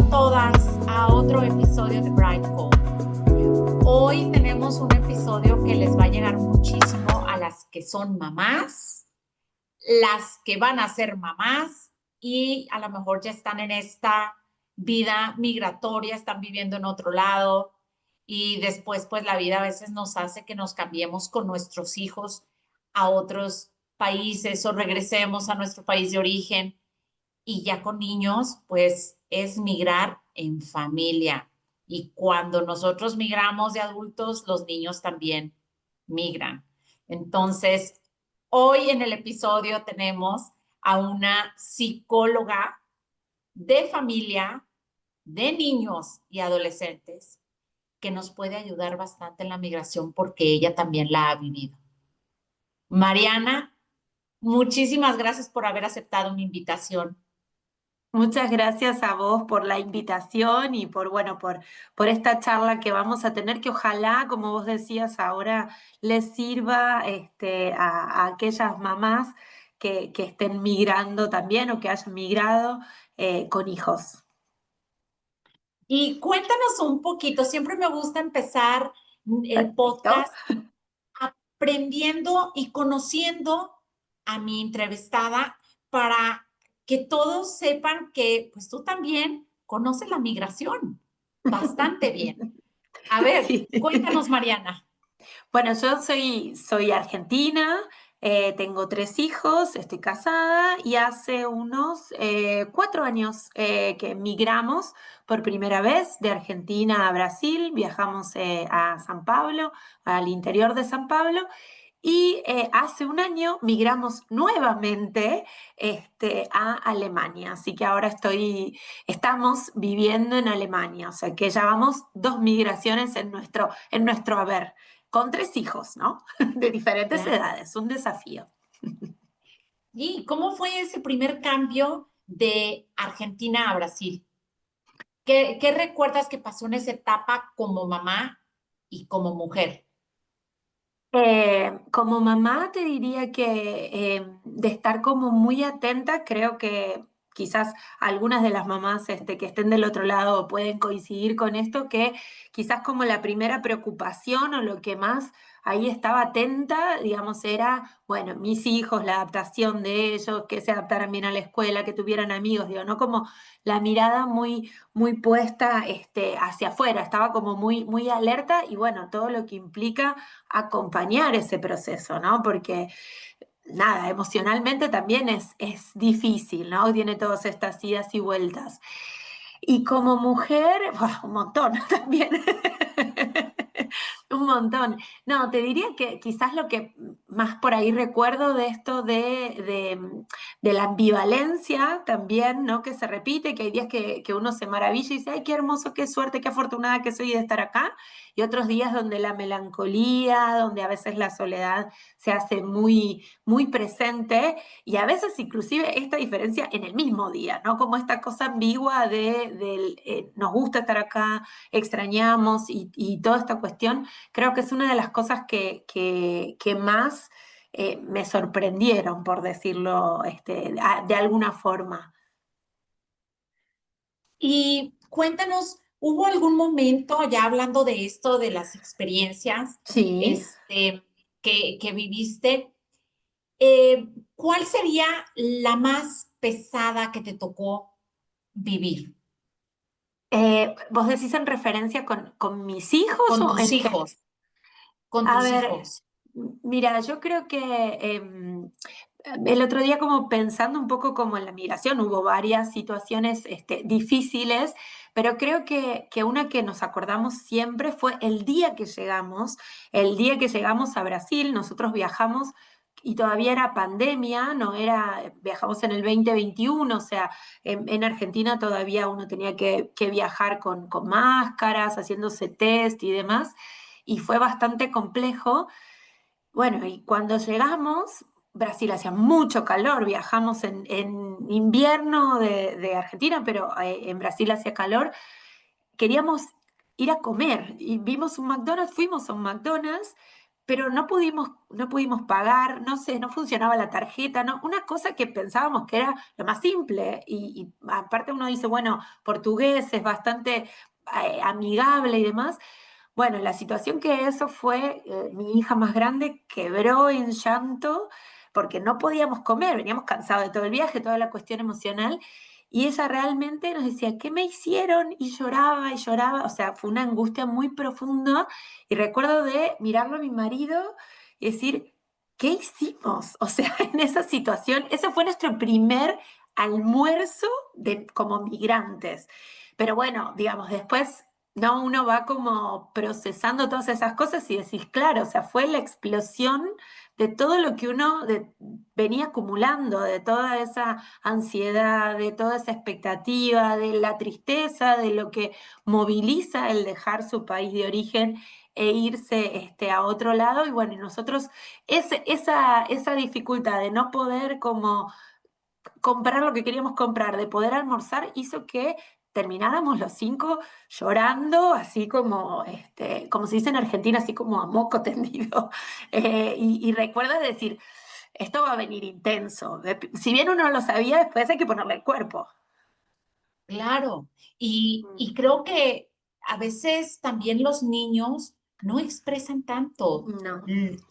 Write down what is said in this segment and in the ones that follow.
a todas a otro episodio de Bright Code. Hoy tenemos un episodio que les va a llegar muchísimo a las que son mamás, las que van a ser mamás y a lo mejor ya están en esta vida migratoria, están viviendo en otro lado y después pues la vida a veces nos hace que nos cambiemos con nuestros hijos a otros países o regresemos a nuestro país de origen. Y ya con niños, pues es migrar en familia. Y cuando nosotros migramos de adultos, los niños también migran. Entonces, hoy en el episodio tenemos a una psicóloga de familia, de niños y adolescentes, que nos puede ayudar bastante en la migración porque ella también la ha vivido. Mariana, muchísimas gracias por haber aceptado mi invitación. Muchas gracias a vos por la invitación y por esta charla que vamos a tener, que ojalá, como vos decías ahora, les sirva a aquellas mamás que estén migrando también o que hayan migrado con hijos. Y cuéntanos un poquito, siempre me gusta empezar el Perfecto. podcast aprendiendo y conociendo a mi entrevistada para que todos sepan que pues tú también conoces la migración bastante bien. A ver, Sí. cuéntanos, Mariana. Bueno, yo soy argentina, tengo 3 hijos, estoy casada y hace unos 4 años que migramos por primera vez de Argentina a Brasil, viajamos a San Pablo, al interior de San Pablo. Y hace un año migramos nuevamente a Alemania, así que ahora estamos viviendo en Alemania, o sea que ya vamos 2 migraciones en nuestro haber con 3 hijos, ¿no? De diferentes Claro. edades, un desafío. ¿Y cómo fue ese primer cambio de Argentina a Brasil? ¿Qué recuerdas que pasó en esa etapa como mamá y como mujer? Como mamá te diría que de estar como muy atenta, creo que quizás algunas de las mamás que estén del otro lado pueden coincidir con esto, que quizás como la primera preocupación o lo que más ahí estaba atenta, digamos, era, bueno, mis hijos, la adaptación de ellos, que se adaptaran bien a la escuela, que tuvieran amigos, digo, ¿no? Como la mirada muy puesta hacia afuera, estaba como muy alerta y bueno, todo lo que implica acompañar ese proceso, ¿no? Porque nada, emocionalmente también es difícil, ¿no? Tiene todas estas idas y vueltas. Y como mujer, ¡buah! Un montón también. Un montón. No, te diría que quizás lo que más por ahí recuerdo de esto de la ambivalencia también, ¿no? Que se repite, que hay días que uno se maravilla y dice, ay, qué hermoso, qué suerte, qué afortunada que soy de estar acá. Y otros días donde la melancolía, donde a veces la soledad se hace muy presente y a veces inclusive esta diferencia en el mismo día, ¿no? Como esta cosa ambigua nos gusta estar acá, extrañamos y toda esta cuestión, creo que es una de las cosas que más me sorprendieron, por decirlo de alguna forma. Y cuéntanos, ¿hubo algún momento, ya hablando de esto, de las experiencias, Sí. que viviste, cuál sería la más pesada que te tocó vivir ¿Vos decís en referencia con mis hijos con o tus en general? hijos, con A tus ver, hijos? mira, yo creo que el otro día como pensando un poco como en la migración, hubo varias situaciones difíciles, pero creo que una que nos acordamos siempre fue el día que llegamos a Brasil, nosotros viajamos y todavía era pandemia, no era, viajamos en el 2021, o sea, en Argentina todavía uno tenía que viajar con máscaras, haciéndose test y demás, y fue bastante complejo. Bueno, y cuando llegamos, Brasil hacía mucho calor, viajamos en invierno de Argentina, pero en Brasil hacía calor. Queríamos ir a comer y vimos un McDonald's, fuimos a un McDonald's, pero no pudimos pagar, no sé, no funcionaba la tarjeta, ¿no? Una cosa que pensábamos que era lo más simple, y aparte uno dice, bueno, portugués es bastante amigable y demás. Bueno, la situación que eso fue, mi hija más grande quebró en llanto porque no podíamos comer, veníamos cansados de todo el viaje, toda la cuestión emocional, y ella realmente nos decía, ¿qué me hicieron? Y lloraba, o sea, fue una angustia muy profunda, y recuerdo de mirarlo a mi marido y decir, ¿qué hicimos? O sea, en esa situación, ese fue nuestro primer almuerzo como migrantes. Pero bueno, digamos, después no, uno va como procesando todas esas cosas y decís, claro, o sea, fue la explosión de todo lo que uno venía acumulando, de toda esa ansiedad, de toda esa expectativa, de la tristeza, de lo que moviliza el dejar su país de origen e irse a otro lado. Y bueno, y nosotros, esa dificultad de no poder como comprar lo que queríamos comprar, de poder almorzar, hizo que termináramos los cinco llorando, así como se dice en Argentina, así como a moco tendido. Y recuerda decir, esto va a venir intenso. Si bien uno lo sabía, después hay que ponerle el cuerpo. Claro, Mm. y creo que a veces también los niños no expresan tanto No,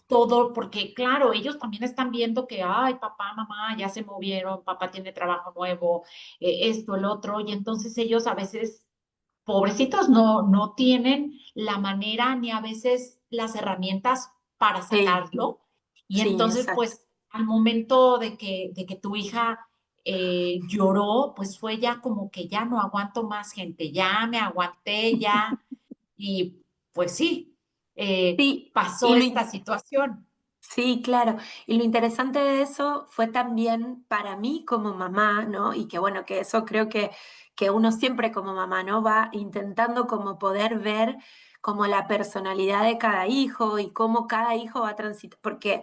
todo, porque claro, ellos también están viendo que, ay, papá, mamá, ya se movieron, papá tiene trabajo nuevo, esto, el otro, y entonces ellos a veces, pobrecitos, no tienen la manera ni a veces las herramientas para sí, sacarlo, y sí, entonces, exacto. pues, al momento de que tu hija lloró, pues fue ya como que ya no aguanto más gente, ya me aguanté, ya, y pues sí, Sí, pasó y esta situación. sí, claro. Y lo interesante de eso fue también para mí como mamá, ¿no? Y que bueno, que eso creo que uno siempre como mamá, ¿no? Va intentando como poder ver como la personalidad de cada hijo y cómo cada hijo va a transitar, porque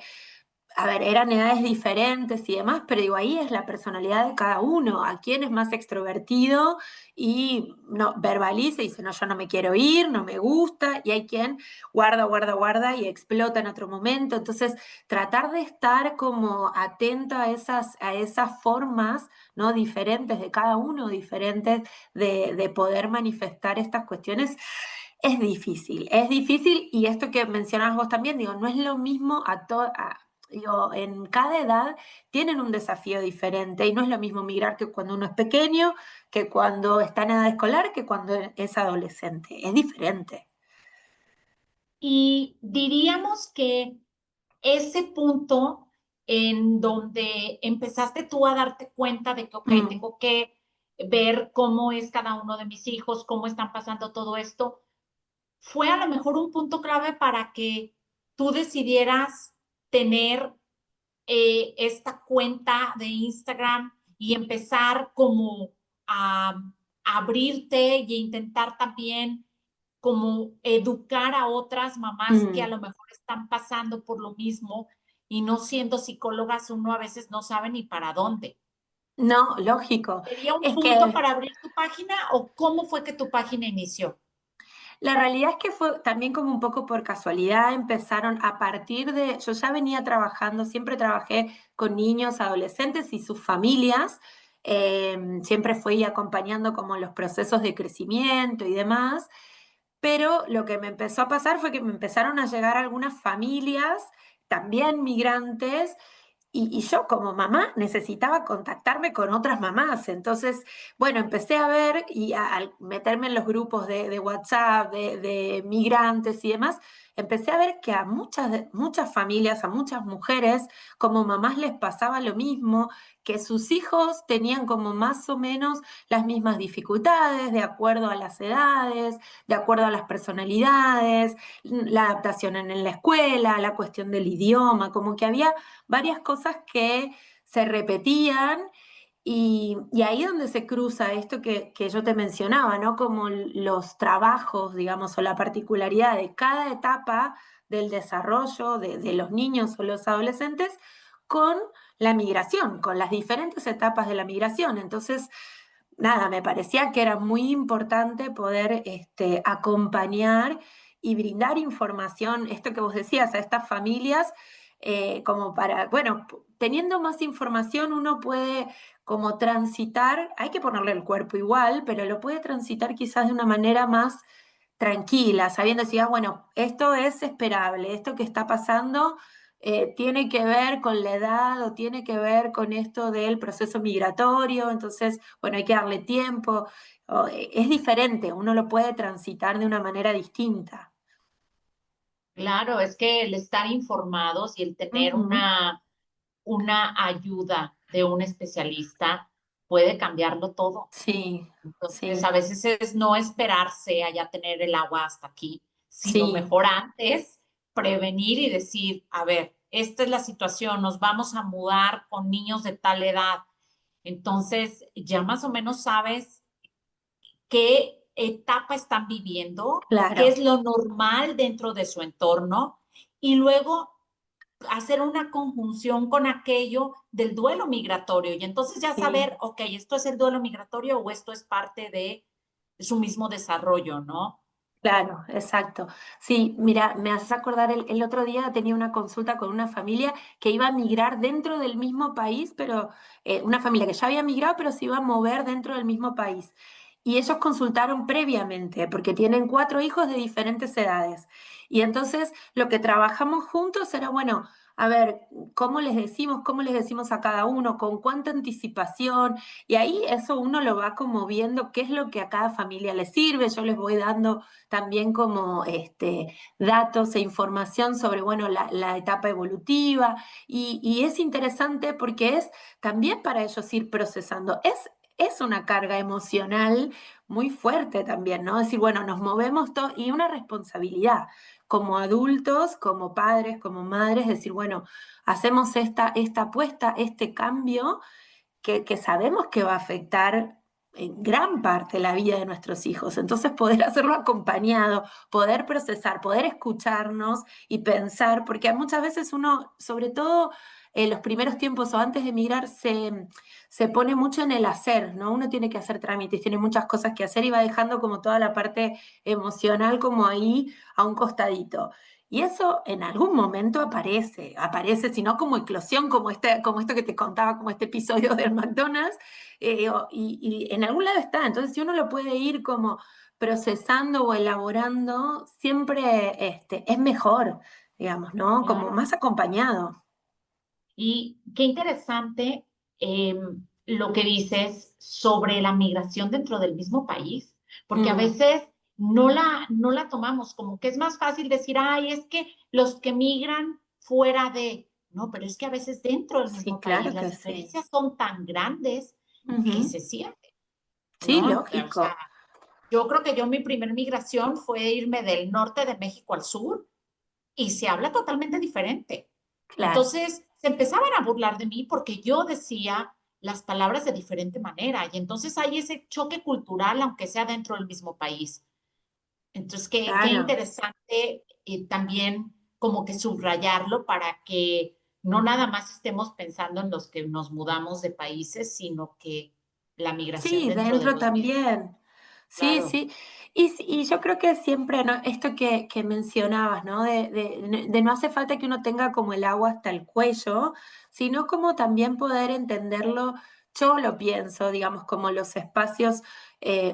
a ver, eran edades diferentes y demás, pero digo, ahí es la personalidad de cada uno, a quién es más extrovertido y no verbaliza y dice, no, yo no me quiero ir, no me gusta, y hay quien guarda, guarda, guarda y explota en otro momento. Entonces, tratar de estar como atento a esas formas, ¿no? Diferentes de cada uno, diferentes de poder manifestar estas cuestiones. Es difícil y esto que mencionabas vos también, digo, no es lo mismo digo, en cada edad tienen un desafío diferente y no es lo mismo migrar que cuando uno es pequeño, que cuando está en edad escolar, que cuando es adolescente. Es diferente. Y diríamos que ese punto en donde empezaste tú a darte cuenta de que, ok, Mm, tengo que ver cómo es cada uno de mis hijos, cómo están pasando todo esto, fue a lo mejor un punto clave para que tú decidieras tener esta cuenta de Instagram y empezar como a abrirte y intentar también como educar a otras mamás que a mm. lo mejor están pasando por lo mismo y no siendo psicólogas, uno a veces no sabe ni para dónde. No, lógico. ¿Sería un Es punto que para abrir tu página o cómo fue que tu página inició? la realidad es que fue también como un poco por casualidad, empezaron a partir yo ya venía trabajando, siempre trabajé con niños, adolescentes y sus familias, siempre fui acompañando como los procesos de crecimiento y demás, pero lo que me empezó a pasar fue que me empezaron a llegar algunas familias, también migrantes, y yo como mamá necesitaba contactarme con otras mamás. Entonces, bueno, empecé a ver y al meterme en los grupos de WhatsApp, de migrantes y demás, empecé a ver que a muchas familias, a muchas mujeres, como mamás les pasaba lo mismo, que sus hijos tenían como más o menos las mismas dificultades de acuerdo a las edades, de acuerdo a las personalidades, la adaptación en la escuela, la cuestión del idioma, como que había varias cosas que se repetían y ahí donde se cruza esto que yo te mencionaba, ¿no? Como los trabajos, digamos, o la particularidad de cada etapa del desarrollo de los niños o los adolescentes con la migración, con las diferentes etapas de la migración. Entonces, nada, me parecía que era muy importante poder acompañar y brindar información, esto que vos decías, a estas familias, como para, bueno, teniendo más información uno puede como transitar, hay que ponerle el cuerpo igual, pero lo puede transitar quizás de una manera más tranquila, sabiendo si, bueno, esto es esperable, esto que está pasando tiene que ver con la edad o tiene que ver con esto del proceso migratorio, entonces, bueno, hay que darle tiempo. Es diferente, uno lo puede transitar de una manera distinta. Claro, es que el estar informados y el tener Ujú. una ayuda de un especialista puede cambiarlo todo. Sí, Entonces, a sí, veces es no esperarse a ya tener el agua hasta aquí, sino sí, mejor antes prevenir y decir, a ver, esta es la situación, nos vamos a mudar con niños de tal edad. Entonces, ya más o menos sabes qué etapa están viviendo, qué claro, es lo normal dentro de su entorno y luego hacer una conjunción con aquello del duelo migratorio y entonces ya sí. saber, ok, esto es el duelo migratorio o esto es parte de su mismo desarrollo, ¿no? Claro, exacto. Sí, mira, me haces acordar, el otro día tenía una consulta con una familia que iba a migrar dentro del mismo país, pero una familia que ya había migrado, pero se iba a mover dentro del mismo país. Y ellos consultaron previamente, porque tienen 4 hijos de diferentes edades. Y entonces lo que trabajamos juntos era, bueno, a ver, cómo les decimos a cada uno, con cuánta anticipación. Y ahí eso uno lo va como viendo qué es lo que a cada familia le sirve. Yo les voy dando también como datos e información sobre, bueno, la etapa evolutiva y es interesante porque es también para ellos ir procesando. Es una carga emocional muy fuerte también, ¿no? Decir, bueno, nos movemos todo y una responsabilidad como adultos, como padres, como madres, decir, bueno, hacemos esta apuesta, este cambio que sabemos que va a afectar en gran parte la vida de nuestros hijos. Entonces, poder hacerlo acompañado, poder procesar, poder escucharnos y pensar, porque muchas veces uno, sobre todo en los primeros tiempos o antes de emigrar, se pone mucho en el hacer, ¿no? Uno tiene que hacer trámites, tiene muchas cosas que hacer y va dejando como toda la parte emocional como ahí a un costadito. Y eso en algún momento aparece, si no como eclosión, como esto que te contaba, como este episodio del McDonald's, y en algún lado está. Entonces, si uno lo puede ir como procesando o elaborando, siempre es mejor, digamos, ¿no? Como Claro. más acompañado. Y qué interesante lo que dices sobre la migración dentro del mismo país, porque a Mm, veces no la tomamos, como que es más fácil decir, ay, es que los que migran fuera de, no, pero es que a veces dentro del sí, mismo país claro las que sí. diferencias son tan grandes que Ujú. se siente, Sí, ¿no? O sea, lógico, yo creo que yo mi primer migración fue irme del norte de México al sur y se habla totalmente diferente. claro. Entonces se empezaban a burlar de mí porque yo decía las palabras de diferente manera y entonces hay ese choque cultural, aunque sea dentro del mismo país. Entonces, qué Claro. interesante también como que subrayarlo para que no nada más estemos pensando en los que nos mudamos de países, sino que la migración Sí, dentro de dentro los mismos. también. Sí, Claro, sí. Y yo creo que siempre, ¿no? Esto que mencionabas, ¿no? De no hace falta que uno tenga como el agua hasta el cuello, sino como también poder entenderlo. Yo lo pienso, digamos, como los espacios.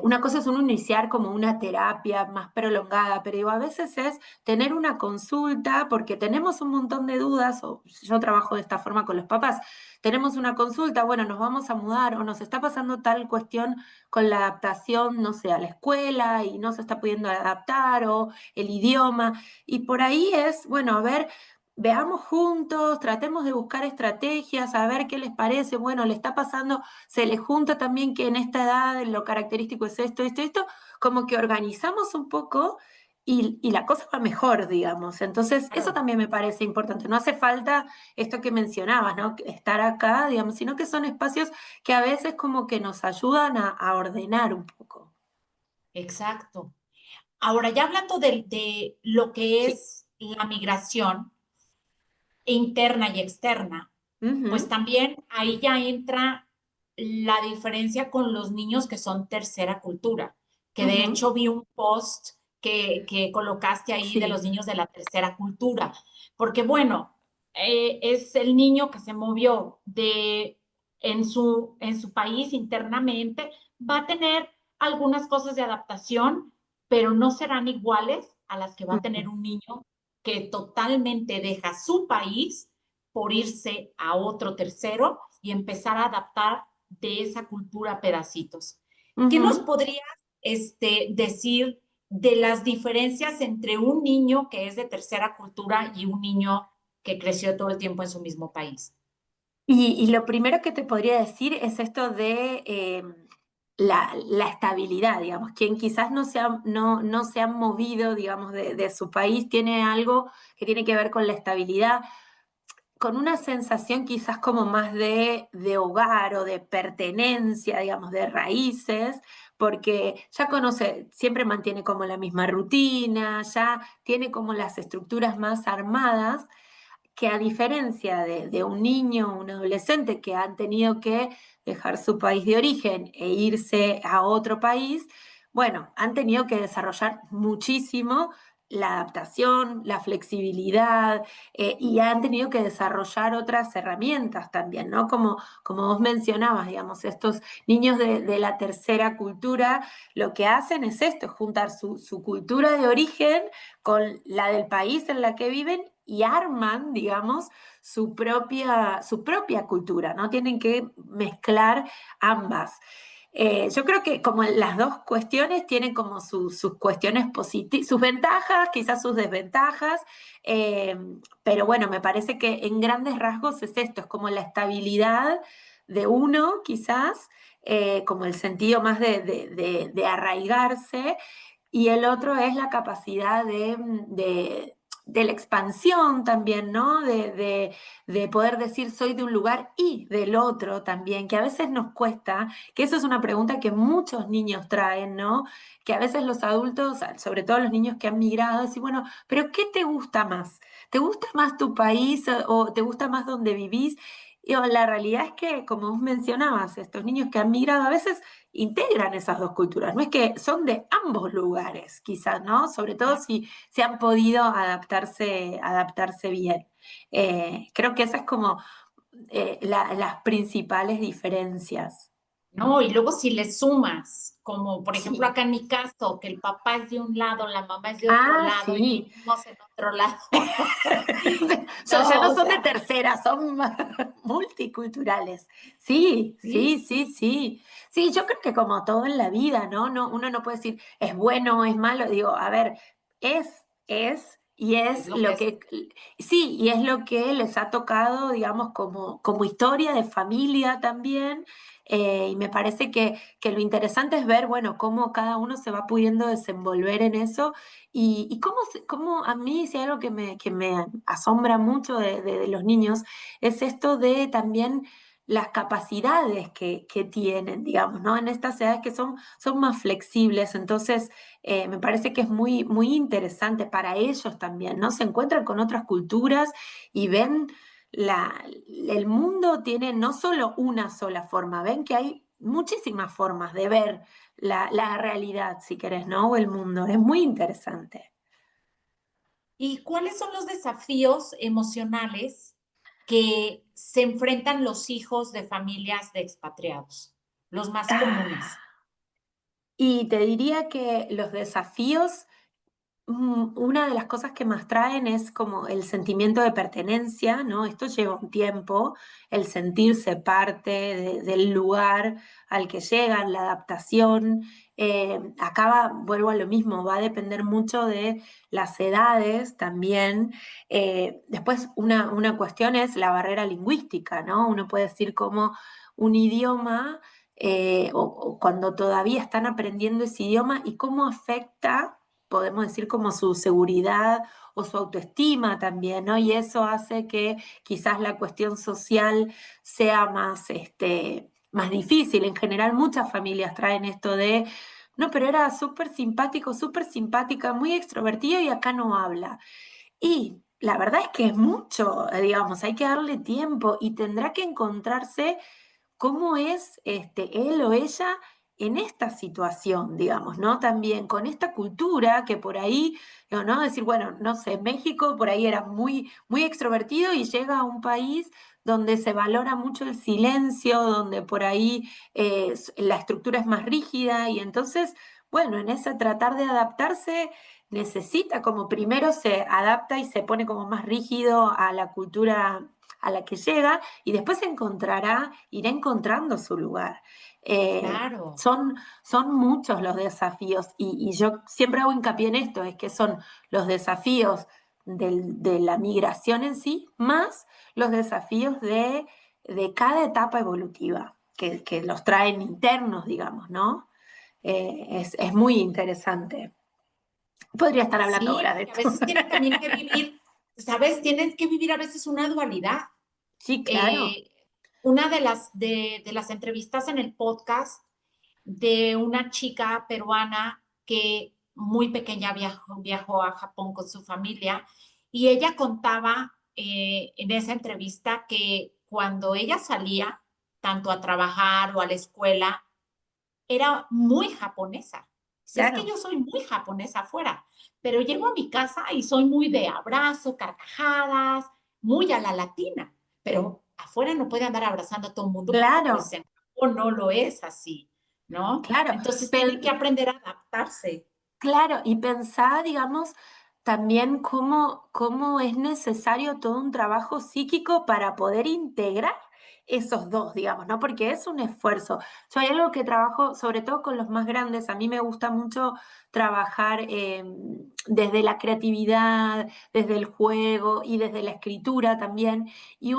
Una cosa es uno iniciar como una terapia más prolongada, pero digo, a veces es tener una consulta porque tenemos un montón de dudas, o yo trabajo de esta forma con los papás. Tenemos una consulta, bueno, nos vamos a mudar o nos está pasando tal cuestión con la adaptación, no sé, a la escuela y no se está pudiendo adaptar o el idioma. Y por ahí es, bueno, a ver, veamos juntos, tratemos de buscar estrategias, a ver qué les parece. Bueno, le está pasando, se les junta también que en esta edad lo característico es esto, como que organizamos un poco. Y la cosa va mejor, digamos. Entonces, eso claro. también me parece importante. No hace falta esto que mencionabas, ¿no? Estar acá, digamos, sino que son espacios que a veces como que nos ayudan a ordenar un poco. Exacto. Ahora, ya hablando de lo que Sí. es la migración interna y externa, pues Ujú, también ahí ya entra la diferencia con los niños que son tercera cultura, que de ujú. hecho vi un post que colocaste ahí de los Sí. niños de la tercera cultura, porque bueno, es el niño que se movió en su país internamente, va a tener algunas cosas de adaptación, pero no serán iguales a las que va a tener Ujú. un niño que totalmente deja su país por irse a otro tercero y empezar a adaptar de esa cultura a pedacitos. ¿Qué nos Ujú. podrías decir de las diferencias entre un niño que es de tercera cultura y un niño que creció todo el tiempo en su mismo país? Y lo primero que te podría decir es esto de la estabilidad, digamos. Quien quizás no se ha movido, digamos, de su país, tiene algo que tiene que ver con la estabilidad, con una sensación quizás como más de hogar o de pertenencia, digamos, de raíces, porque ya conoce, siempre mantiene como la misma rutina, ya tiene como las estructuras más armadas, que a diferencia de un niño o un adolescente que han tenido que dejar su país de origen e irse a otro país, bueno, han tenido que desarrollar muchísimo la adaptación, la flexibilidad, y han tenido que desarrollar otras herramientas también, ¿no? Como vos mencionabas, digamos, estos niños de la tercera cultura, lo que hacen es esto, juntar su cultura de origen con la del país en la que viven y arman, digamos, su propia cultura, ¿no? Tienen que mezclar ambas. Yo creo que como las dos cuestiones tienen como sus cuestiones positivas, sus ventajas, quizás sus desventajas, eh, pero bueno, me parece que en grandes rasgos es esto, es como la estabilidad de uno, quizás, como el sentido más de arraigarse, y el otro es la capacidad de la expansión también, ¿no? De poder decir soy de un lugar y del otro también, que a veces nos cuesta, que eso es una pregunta que muchos niños traen, ¿no? Que a veces los adultos, sobre todo los niños que han migrado, dicen, bueno, pero ¿qué te gusta más? ¿Te gusta más tu país o te gusta más donde vivís? Y la realidad es que, como vos mencionabas, estos niños que han migrado a veces integran esas dos culturas, no es que son de ambos lugares, quizás, ¿no? Sobre todo si se han podido adaptarse bien. Creo que esas es como las principales diferencias. No, y luego si le sumas, como por ejemplo Sí. acá en mi caso, que el papá es de un lado, la mamá es de otro Ah, lado y sí. vivimos en otro lado. Ya No, no o son de sea, tercera, son multiculturales. Sí, sí, sí, sí, sí. Sí, yo creo que como todo en la vida, ¿no? Uno no puede decir es bueno, es malo. Digo, a ver, y es es lo que lo es. que, sí, y es lo que les ha tocado, digamos, como historia de familia también. Y me parece que lo interesante es ver, bueno, cómo cada uno se va pudiendo desenvolver en eso y cómo a mí, si hay algo que me asombra mucho de los niños, es esto de también las capacidades que tienen, digamos, ¿no? En estas edades que son más flexibles, entonces me parece que es muy, muy interesante para ellos también, ¿no? Se encuentran con otras culturas y ven el mundo tiene no solo una sola forma, ven que hay muchísimas formas de ver la realidad, si querés, ¿no? O el mundo. Es muy interesante. ¿Y cuáles son los desafíos emocionales que se enfrentan los hijos de familias de expatriados? Los más Ah, comunes. y te diría que los desafíos, una de las cosas que más traen es como el sentimiento de pertenencia, ¿no? Esto lleva un tiempo, el sentirse parte del lugar al que llegan, la adaptación. Vuelvo a lo mismo, va a depender mucho de las edades también. Después, una cuestión es la barrera lingüística, ¿no? Uno puede decir como un idioma, o cuando todavía están aprendiendo ese idioma y cómo afecta, podemos decir, como su seguridad o su autoestima también, ¿no? Y eso hace que quizás la cuestión social sea más difícil. En general, muchas familias traen esto de, no, pero era súper simpático, súper simpática, muy extrovertido y acá no habla. Y la verdad es que es mucho, digamos, hay que darle tiempo y tendrá que encontrarse cómo es él o ella en esta situación, digamos, ¿no? También con esta cultura que por ahí, digo, ¿no? Decir, bueno, no sé, México por ahí era muy, muy extrovertido y llega a un país donde se valora mucho el silencio, donde por ahí la estructura es más rígida y entonces, bueno, en ese tratar de adaptarse necesita como primero se adapta y se pone como más rígido a la cultura a la que llega y después encontrará, irá encontrando su lugar. Eh, Claro, son muchos los desafíos y yo siempre hago hincapié en esto, es que son los desafíos de la migración en sí, más los desafíos de cada etapa evolutiva, que los traen internos, digamos, ¿no? Es muy interesante. Podría estar hablando sí, ahora de porque a esto. veces tienen también que vivir, ¿sabes? Tienen que vivir a veces una dualidad. Sí, claro, Eh, una de las entrevistas en el podcast de una chica peruana que muy pequeña viajó a Japón con su familia y ella contaba en esa entrevista que cuando ella salía, tanto a trabajar o a la escuela, era muy japonesa. Si es que claro, yo soy muy japonesa afuera, pero llego a mi casa y soy muy de abrazo, carcajadas, muy a la latina, pero afuera no puede andar abrazando a todo el mundo porque pues claro, en Japón no lo es así, ¿no? claro. Entonces tiene que Pero, aprender a adaptarse. claro, y pensar, digamos, también cómo es necesario todo un trabajo psíquico para poder integrar esos dos, digamos, ¿no? Porque es un esfuerzo. Yo hay algo que trabajo, sobre todo con los más grandes, a mí me gusta mucho trabajar desde la creatividad, desde el juego y desde la escritura también. Y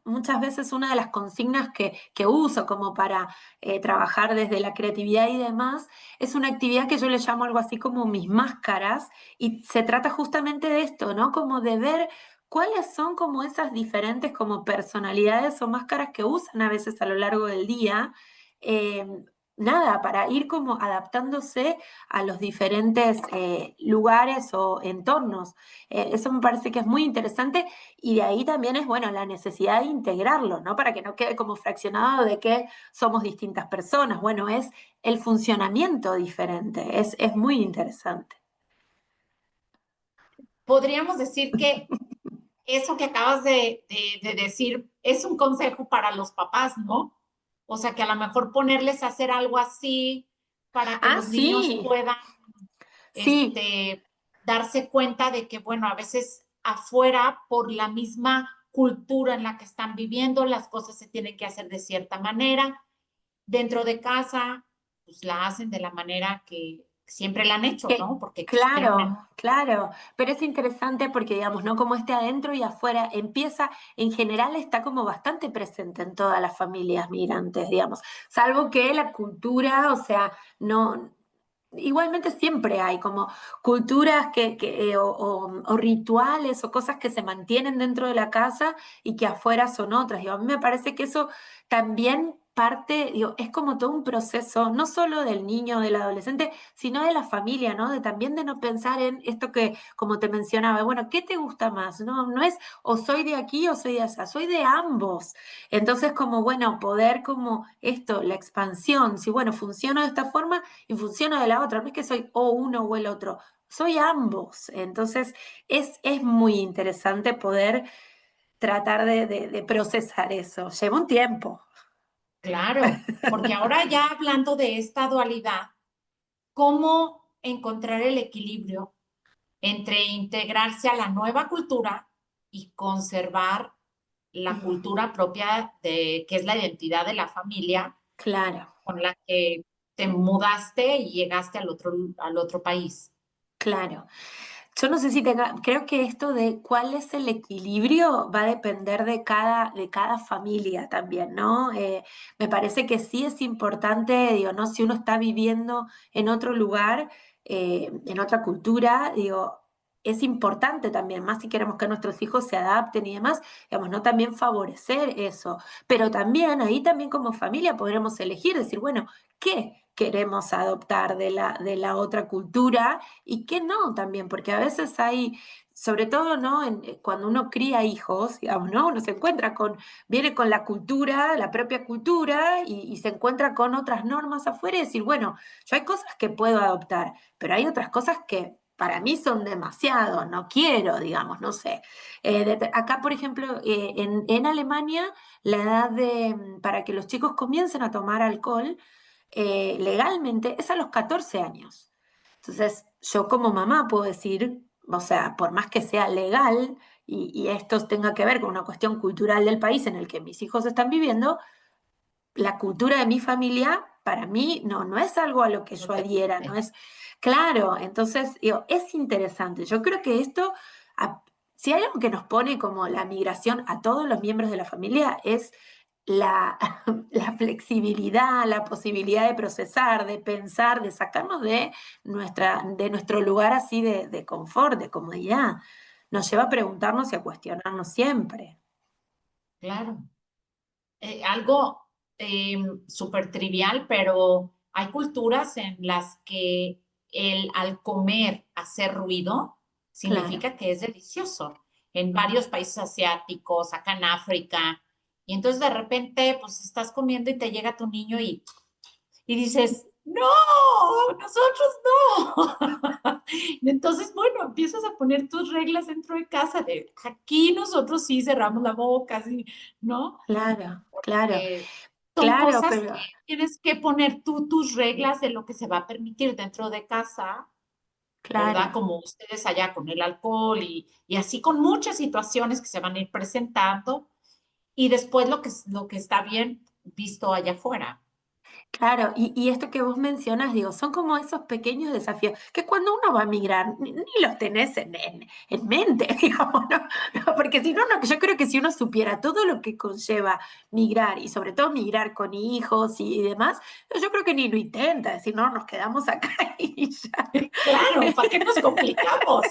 muchas veces una de las consignas que uso como para trabajar desde la creatividad y demás, es una actividad que yo le llamo algo así como mis máscaras y se trata justamente de esto, ¿no? Como de ver cuáles son como esas diferentes como personalidades o máscaras que usan a veces a lo largo del día. eh, Nada, para ir como adaptándose a los diferentes lugares o entornos. Eso me parece que es muy interesante y de ahí también es, bueno, la necesidad de integrarlo, ¿no? Para que no quede como fraccionado de que somos distintas personas. Bueno, es el funcionamiento diferente. Es muy interesante. Podríamos decir que eso que acabas de decir es un consejo para los papás, ¿no? O sea, que a lo mejor ponerles a hacer algo así para que Ah, los niños sí, puedan sí, darse cuenta de que, bueno, a veces afuera, por la misma cultura en la que están viviendo, las cosas se tienen que hacer de cierta manera. Dentro de casa, pues la hacen de la manera que siempre la han hecho, que, ¿no? Porque crecieron en... claro, claro, pero es interesante porque, digamos, ¿no? Como este adentro y afuera empieza, en general está como bastante presente en todas las familias migrantes, digamos, salvo que la cultura, o sea, no, igualmente siempre hay como culturas o rituales o cosas que se mantienen dentro de la casa y que afuera son otras. Digo, a mí me parece que eso también parte, digo, es como todo un proceso, no solo del niño o del adolescente, sino de la familia, ¿no? De también de no pensar en esto que, como te mencionaba, bueno, ¿qué te gusta más? No, no es o soy de aquí o soy de allá, soy de ambos. Entonces, como, bueno, poder como esto, la expansión, si bueno, funciona de esta forma y funciona de la otra. No es que soy o uno o el otro, soy ambos. Entonces es muy interesante poder tratar de procesar eso. Lleva un tiempo. Claro, porque ahora ya hablando de esta dualidad, ¿cómo encontrar el equilibrio entre integrarse a la nueva cultura y conservar la Mm, cultura propia de que es la identidad de la familia claro, con la que te mudaste y llegaste al otro país? claro. Yo no sé si tenga, creo que esto de cuál es el equilibrio va a depender de cada familia también, ¿no? Me parece que sí es importante, digo, ¿no? Si uno está viviendo en otro lugar, en otra cultura, digo, es importante también, más si queremos que nuestros hijos se adapten y demás, digamos, no también favorecer eso, pero también ahí también como familia podremos elegir, decir, bueno, ¿qué queremos adoptar de la otra cultura y qué no también? Porque a veces hay, sobre todo, ¿no? Cuando uno cría hijos, digamos, ¿no? Uno se encuentra con, viene con la cultura, la propia cultura y se encuentra con otras normas afuera y decir, bueno, yo hay cosas que puedo adoptar, pero hay otras cosas que para mí son demasiado, no quiero, digamos, no sé. Acá, por ejemplo, en Alemania, la edad para que los chicos comiencen a tomar alcohol legalmente es a los 14 años. Entonces, yo como mamá puedo decir, o sea, por más que sea legal y esto tenga que ver con una cuestión cultural del país en el que mis hijos están viviendo, la cultura de mi familia, para mí, no es algo a lo que No yo te adhiera, no permite. es, claro, entonces, digo, es interesante. Yo creo que esto, si hay algo que nos pone como la migración a todos los miembros de la familia, es la, la flexibilidad, la posibilidad de procesar, de pensar, de sacarnos de nuestro lugar así de confort, de comodidad. Nos lleva a preguntarnos y a cuestionarnos siempre. Claro. Algo súper trivial, pero hay culturas en las que el al comer hacer ruido Claro, significa que es delicioso. En varios países asiáticos, acá en África. Y entonces de repente, pues estás comiendo y te llega tu niño y dices, no, nosotros no. Y entonces, bueno, empiezas a poner tus reglas dentro de casa de aquí nosotros sí cerramos la boca, sí, ¿no? claro, claro, Eh, son claro, cosas pero que tienes que poner tú tus reglas de lo que se va a permitir dentro de casa, ¿verdad? claro. Como ustedes allá con el alcohol y así con muchas situaciones que se van a ir presentando y después lo que está bien visto allá afuera. Claro, y esto que vos mencionas, digo, son como esos pequeños desafíos que cuando uno va a migrar, ni los tenés en mente, digamos, ¿no? No, porque si no, yo creo que si uno supiera todo lo que conlleva migrar, y sobre todo migrar con hijos y demás, yo creo que ni lo intenta, decir, no, nos quedamos acá y ya. Claro, ¿para qué nos complicamos?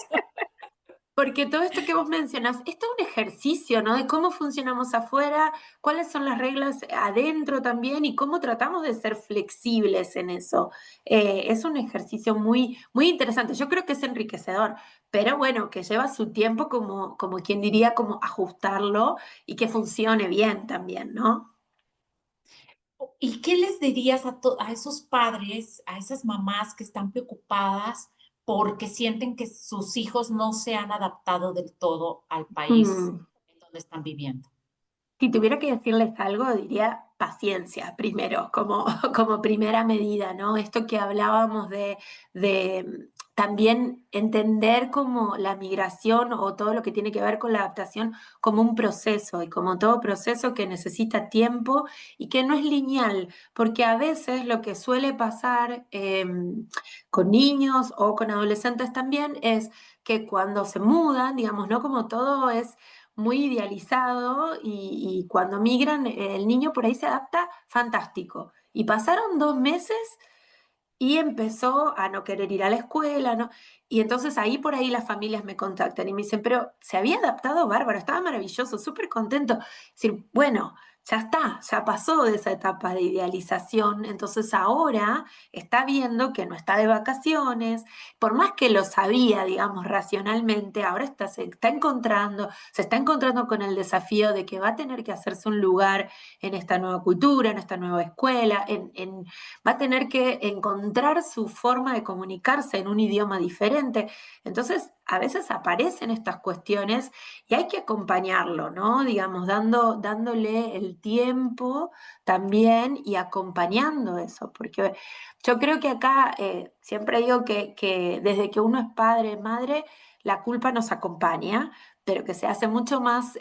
Porque todo esto que vos mencionás es todo un ejercicio, ¿no? De cómo funcionamos afuera, cuáles son las reglas adentro también y cómo tratamos de ser flexibles en eso. Es un ejercicio muy, muy interesante. Yo creo que es enriquecedor, pero bueno, que lleva su tiempo como quien diría, como ajustarlo y que funcione bien también, ¿no? ¿Y qué les dirías a esos padres, a esas mamás que están preocupadas porque sienten que sus hijos no se han adaptado del todo al país Mm. en donde están viviendo? Si tuviera que decirles algo, diría paciencia primero, como, como primera medida, ¿no? Esto que hablábamos de también entender como la migración o todo lo que tiene que ver con la adaptación como un proceso y como todo proceso que necesita tiempo y que no es lineal, porque a veces lo que suele pasar con niños o con adolescentes también es que cuando se mudan, digamos, ¿no? Como todo es muy idealizado y cuando migran el niño por ahí se adapta fantástico. Y pasaron 2 meses y empezó a no querer ir a la escuela, ¿no? Y entonces ahí por ahí las familias me contactan y me dicen, pero se había adaptado bárbaro, estaba maravilloso, súper contento. Es decir, bueno, ya está, ya pasó de esa etapa de idealización, entonces ahora está viendo que no está de vacaciones, por más que lo sabía, digamos, racionalmente, ahora se está encontrando con el desafío de que va a tener que hacerse un lugar en esta nueva cultura, en esta nueva escuela, va a tener que encontrar su forma de comunicarse en un idioma diferente. Entonces, a veces aparecen estas cuestiones y hay que acompañarlo, ¿no? Digamos, dándole el tiempo también y acompañando eso, porque yo creo que acá siempre digo que desde que uno es padre, madre, la culpa nos acompaña. pero que se hace mucho más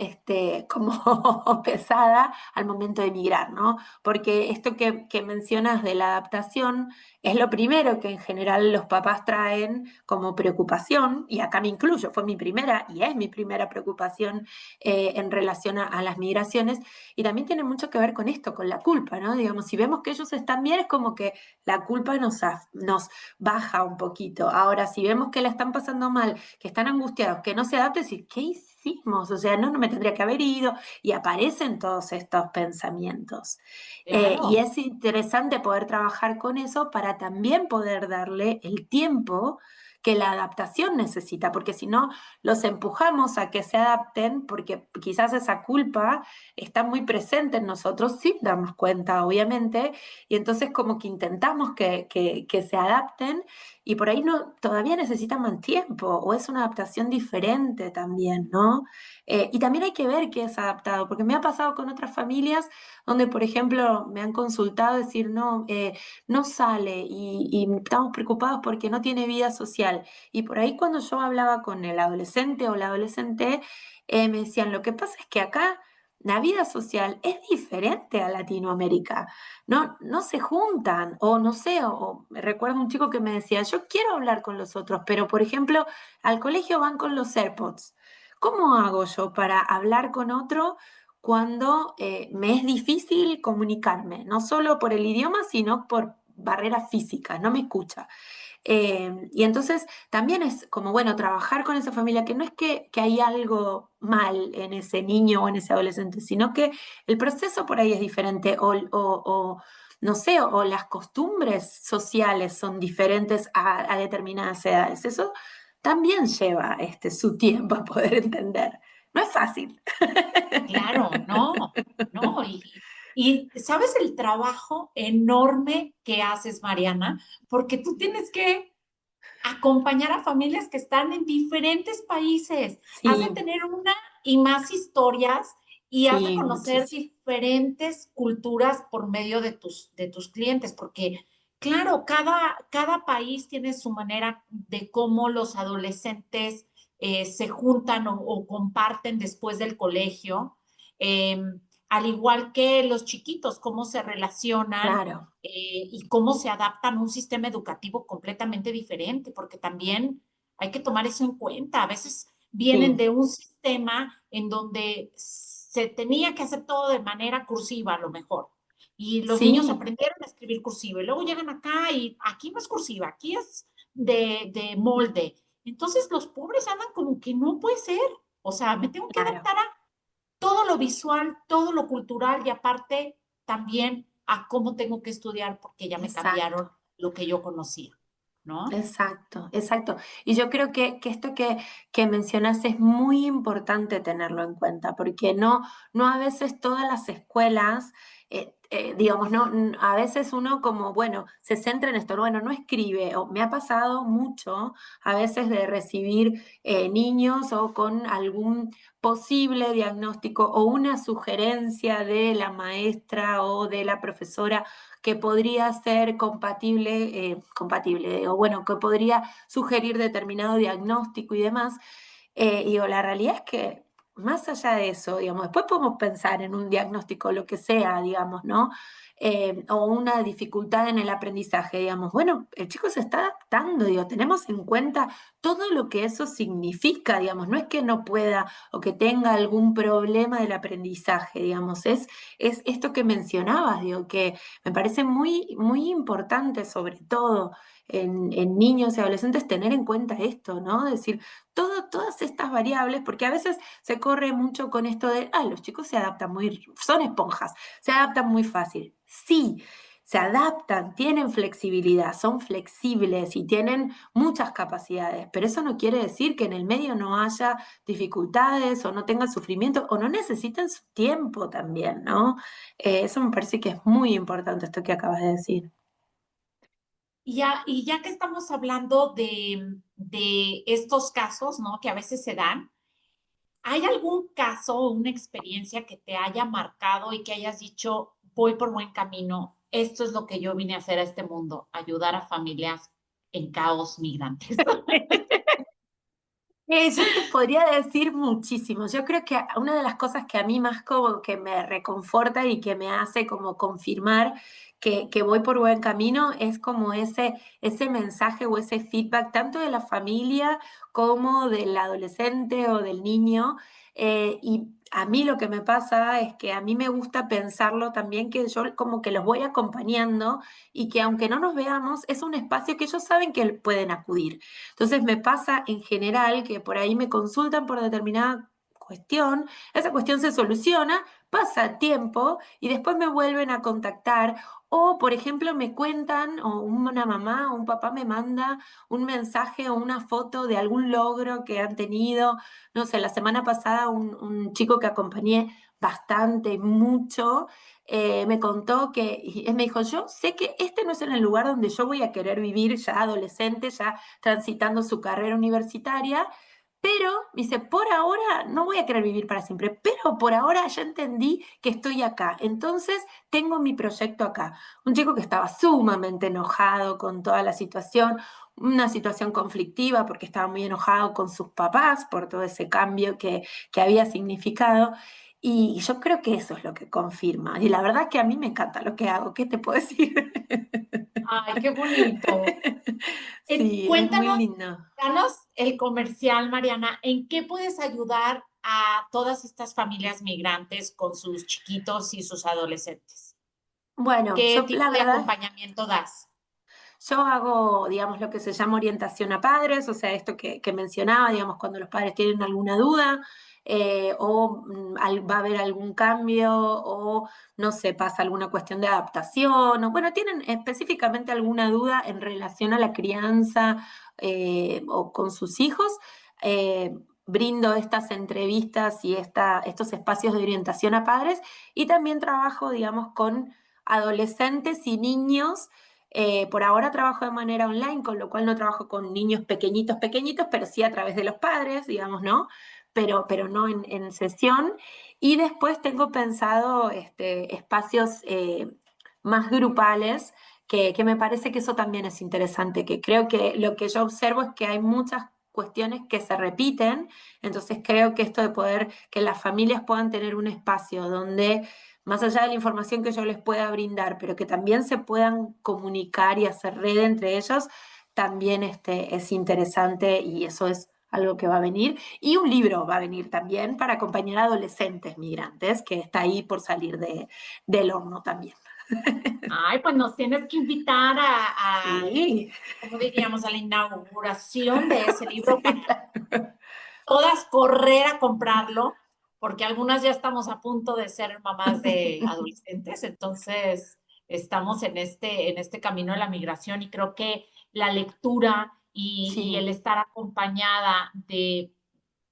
como pesada al momento de emigrar, ¿no? Porque esto que mencionas de la adaptación es lo primero que en general los papás traen como preocupación, y acá me incluyo, fue mi primera y es mi primera preocupación en relación a las migraciones, y también tiene mucho que ver con esto, con la culpa, ¿no? Digamos, si vemos que ellos están bien, es como que la culpa nos baja un poquito. Ahora, si vemos que la están pasando mal, que están angustiados, que no se adapten, decir, ¿qué hicimos? O sea, no, no me tendría que haber ido, y aparecen todos estos pensamientos. Y Claro. es interesante poder trabajar con eso para también poder darle el tiempo que la adaptación necesita, porque si no, los empujamos a que se adapten, porque quizás esa culpa está muy presente en nosotros sin darnos cuenta, obviamente, y entonces como que intentamos que se adapten, y por ahí no, todavía necesitan más tiempo, o es una adaptación diferente también, ¿no? Y también hay que ver qué es adaptado, porque me ha pasado con otras familias donde, por ejemplo, me han consultado decir, no, no sale y estamos preocupados porque no tiene vida social. Y por ahí cuando yo hablaba con el adolescente o la adolescente, me decían, lo que pasa es que acá la vida social es diferente a Latinoamérica. No, no se juntan, o no sé, o recuerdo un chico que me decía, yo quiero hablar con los otros, pero por ejemplo, al colegio van con los AirPods. ¿Cómo hago yo para hablar con otro cuando me es difícil comunicarme? No solo por el idioma, sino por barreras físicas, no me escucha. Y entonces también es como, bueno, trabajar con esa familia, que no es que hay algo mal en ese niño o en ese adolescente, sino que el proceso por ahí es diferente, o no sé, o las costumbres sociales son diferentes a determinadas edades. Eso también lleva su tiempo a poder entender. No es fácil. Claro, no, no. Y sabes el trabajo enorme que haces, Mariana, porque tú tienes que acompañar a familias que están en diferentes países. Has de Sí, tener una y más historias y has de sí, conocer muchísimo. diferentes culturas por medio de tus clientes, porque claro, cada país tiene su manera de cómo los adolescentes se juntan o comparten después del colegio. Eh, Al igual que los chiquitos, cómo se relacionan Claro, y cómo se adaptan a un sistema educativo completamente diferente, porque también hay que tomar eso en cuenta. A veces vienen sí, de un sistema en donde se tenía que hacer todo de manera cursiva, a lo mejor. Y los niños sí, aprendieron a escribir cursiva y luego llegan acá y aquí no es cursiva, aquí es de molde. Entonces los pobres andan como que no puede ser. O sea, me tengo que claro, adaptar a todo lo visual, todo lo cultural y aparte también a cómo tengo que estudiar porque ya me cambiaron exacto. lo que yo conocía, ¿no? Exacto, exacto. Y yo creo que esto que mencionas es muy importante tenerlo en cuenta, porque no, no a veces todas las escuelas, digamos, no, a veces uno como, bueno, se centra en esto, bueno, no escribe, o me ha pasado mucho a veces de recibir niños o con algún posible diagnóstico o una sugerencia de la maestra o de la profesora que podría ser compatible, o bueno, que podría sugerir determinado diagnóstico y demás. Y digo, la realidad es que más allá de eso, digamos, después podemos pensar en un diagnóstico, lo que sea, digamos, ¿no? O una dificultad en el aprendizaje, digamos, bueno, el chico se está adaptando, digo, tenemos en cuenta todo lo que eso significa, digamos, no es que no pueda o que tenga algún problema del aprendizaje, digamos, es esto que mencionabas, digo, que me parece muy, muy importante, sobre todo en niños y adolescentes, tener en cuenta esto, ¿no? Decir, todas estas variables, porque a veces se corre mucho con esto de, ah, los chicos se adaptan muy, son esponjas, se adaptan muy fácil. Sí, se adaptan, tienen flexibilidad, son flexibles y tienen muchas capacidades, pero eso no quiere decir que en el medio no haya dificultades o no tengan sufrimiento o no necesiten su tiempo también, ¿no? Eso me parece que es muy importante esto que acabas de decir. Y ya que estamos hablando de estos casos, ¿no? Que a veces se dan, ¿hay algún caso o una experiencia que te haya marcado y que hayas dicho, voy por buen camino? Esto es lo que yo vine a hacer a este mundo, ayudar a familias en caos migrantes. Yo te podría decir muchísimo. Yo creo que una de las cosas que a mí más como que me reconforta y que me hace como confirmar que voy por buen camino es como ese mensaje o ese feedback tanto de la familia como del adolescente o del niño. Y a mí lo que me pasa es que a mí me gusta pensarlo también que yo como que los voy acompañando y que aunque no nos veamos, es un espacio que ellos saben que pueden acudir. Entonces me pasa en general que por ahí me consultan por determinada cuestión, esa cuestión se soluciona, pasa tiempo y después me vuelven a contactar o, por ejemplo, me cuentan o una mamá o un papá me manda un mensaje o una foto de algún logro que han tenido. No sé, la semana pasada un chico que acompañé bastante, mucho, me contó que, y él me dijo, yo sé que este no es en el lugar donde yo voy a querer vivir ya adolescente, ya transitando su carrera universitaria, pero dice, por ahora no voy a querer vivir para siempre, pero por ahora ya entendí que estoy acá, entonces tengo mi proyecto acá. Un chico que estaba sumamente enojado con toda la situación, una situación conflictiva porque estaba muy enojado con sus papás por todo ese cambio que había significado. Y yo creo que eso es lo que confirma. Y la verdad es que a mí me encanta lo que hago. ¿Qué te puedo decir? Ay, qué bonito. Sí, es muy Cuéntanos, lindo. danos el comercial, Mariana, ¿en qué puedes ayudar a todas estas familias migrantes con sus chiquitos y sus adolescentes? Bueno, ¿Qué yo la tipo de verdad, acompañamiento das? yo hago, digamos, lo que se llama orientación a padres, o sea, esto que mencionaba, digamos, cuando los padres tienen alguna duda o va a haber algún cambio o no sé, pasa alguna cuestión de adaptación o bueno, tienen específicamente alguna duda en relación a la crianza o con sus hijos. Brindo estas entrevistas y estos espacios de orientación a padres y también trabajo, digamos, con adolescentes y niños. Por ahora trabajo de manera online, con lo cual no trabajo con niños pequeñitos, pequeñitos, pero sí a través de los padres, digamos, ¿no? Pero no en sesión. Y después tengo pensado espacios más grupales, que me parece que eso también es interesante, que creo que lo que yo observo es que hay muchas cuestiones que se repiten, entonces creo que esto de poder, que las familias puedan tener un espacio donde más allá de la información que yo les pueda brindar, pero que también se puedan comunicar y hacer red entre ellos, también es interesante y eso es algo que va a venir. Y un libro va a venir también para acompañar a adolescentes migrantes, que está ahí por salir del horno también. Ay, pues nos tienes que invitar Sí, ¿cómo diríamos? A la inauguración de ese libro sí, para claro. todas correr a comprarlo, porque algunas ya estamos a punto de ser mamás de adolescentes, entonces estamos en este camino de la migración y creo que la lectura y el Sí, estar acompañada de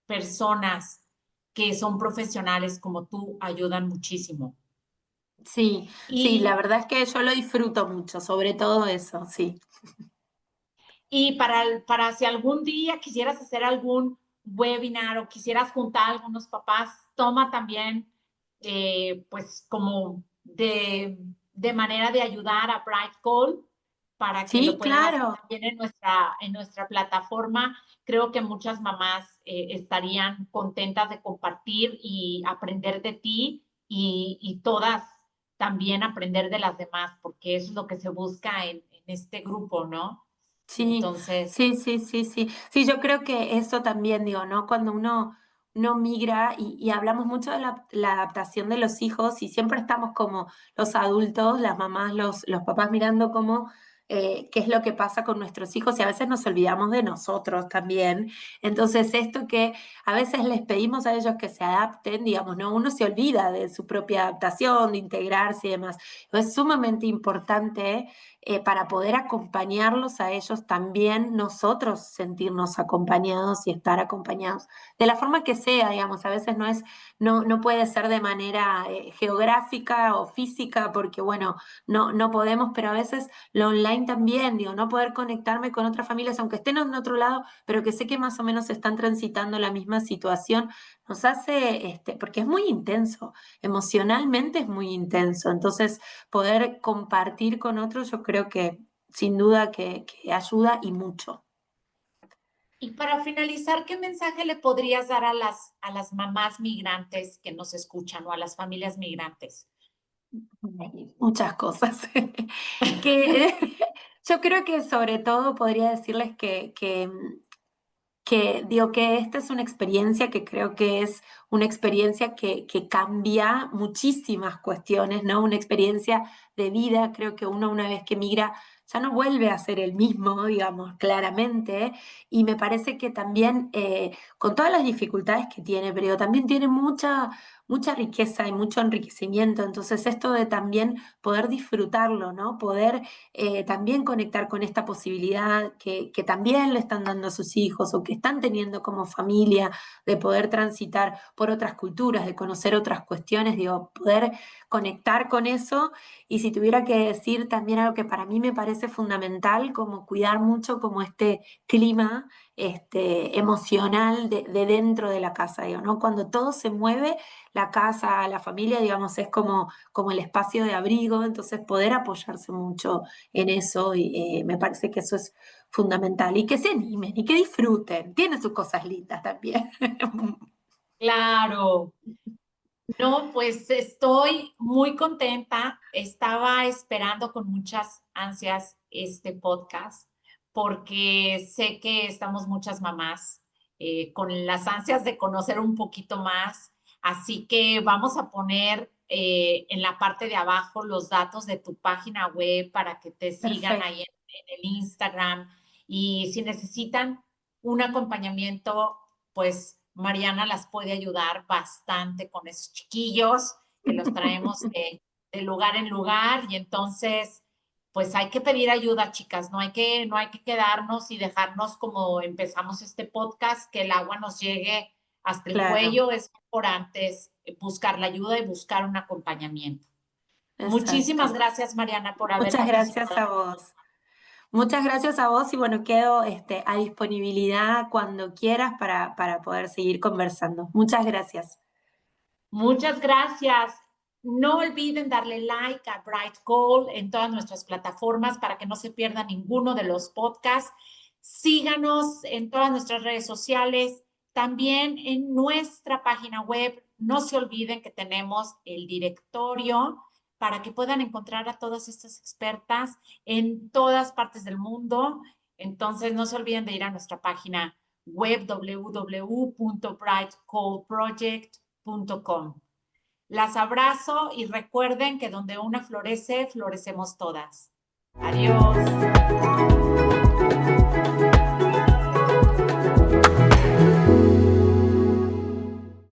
personas que son profesionales como tú ayudan muchísimo. sí, sí, la Y, verdad es que yo lo disfruto mucho, sobre todo eso, sí. y para si algún día quisieras hacer algún webinar o quisieras juntar a algunos papás, toma también, pues como de manera de ayudar a Bright Call para que lo Sí, puedan hacer claro. también en nuestra plataforma. Creo que muchas mamás estarían contentas de compartir y aprender de ti y todas también aprender de las demás, porque eso es lo que se busca en este grupo, ¿no? Sí, Entonces, sí, sí, sí, sí. Sí, yo creo que eso también, digo, ¿no? Cuando uno migra y hablamos mucho de la adaptación de los hijos y siempre estamos como los adultos, las mamás, los papás mirando cómo, qué es lo que pasa con nuestros hijos y a veces nos olvidamos de nosotros también. Entonces, esto que a veces les pedimos a ellos que se adapten, digamos, ¿no? Uno se olvida de su propia adaptación, de integrarse y demás. Es sumamente importante para poder acompañarlos a ellos también, nosotros sentirnos acompañados y estar acompañados. De la forma que sea, digamos, a veces no puede ser de manera geográfica o física, porque bueno, no podemos, pero a veces lo online también, digo, no poder conectarme con otras familias, aunque estén en otro lado, pero que sé que más o menos están transitando la misma situación, nos hace, porque es muy intenso, emocionalmente es muy intenso, entonces poder compartir con otros, yo creo que sin duda que ayuda y mucho. Y para finalizar, ¿qué mensaje le podrías dar a las mamás migrantes que nos escuchan o a las familias migrantes? Muchas cosas. Que yo creo que sobre todo podría decirles que digo que esta es una experiencia que creo que es una experiencia que cambia muchísimas cuestiones, ¿no? Una experiencia de vida, creo que uno una vez que migra ya no vuelve a ser el mismo, digamos, claramente, y me parece que también, con todas las dificultades que tiene, pero también tiene mucha riqueza y mucho enriquecimiento, entonces esto de también poder disfrutarlo, ¿no? Poder también conectar con esta posibilidad que también le están dando a sus hijos o que están teniendo como familia de poder transitar por otras culturas, de conocer otras cuestiones, digo, poder conectar con eso. Y si tuviera que decir también algo que para mí me parece fundamental, como cuidar mucho como este clima emocional de dentro de la casa, digo, ¿no? Cuando todo se mueve, la casa, la familia, digamos, es como el espacio de abrigo, entonces poder apoyarse mucho en eso y me parece que eso es fundamental y que se animen y que disfruten, tiene sus cosas lindas también. Claro. No, pues estoy muy contenta. Estaba esperando con muchas ansias este podcast porque sé que estamos muchas mamás con las ansias de conocer un poquito más. Así que vamos a poner en la parte de abajo los datos de tu página web para que te sigan Perfecto, ahí en el Instagram. Y si necesitan un acompañamiento, pues Mariana las puede ayudar bastante con esos chiquillos que los traemos de lugar en lugar y entonces pues hay que pedir ayuda, chicas, no hay que quedarnos y dejarnos como empezamos este podcast, que el agua nos llegue hasta el claro, cuello, es por antes buscar la ayuda y buscar un acompañamiento. Muchísimas exacto. gracias, Mariana, por haber Muchas gracias participado. a vos. Muchas gracias a vos y bueno, quedo a disponibilidad cuando quieras para poder seguir conversando. Muchas gracias. Muchas gracias. No olviden darle like a Bright Goal en todas nuestras plataformas para que no se pierda ninguno de los podcasts. Síganos en todas nuestras redes sociales, también en nuestra página web. No se olviden que tenemos el directorio para que puedan encontrar a todas estas expertas en todas partes del mundo. Entonces, no se olviden de ir a nuestra página web www.brightcoalproject.com. Las abrazo y recuerden que donde una florece, florecemos todas. Adiós.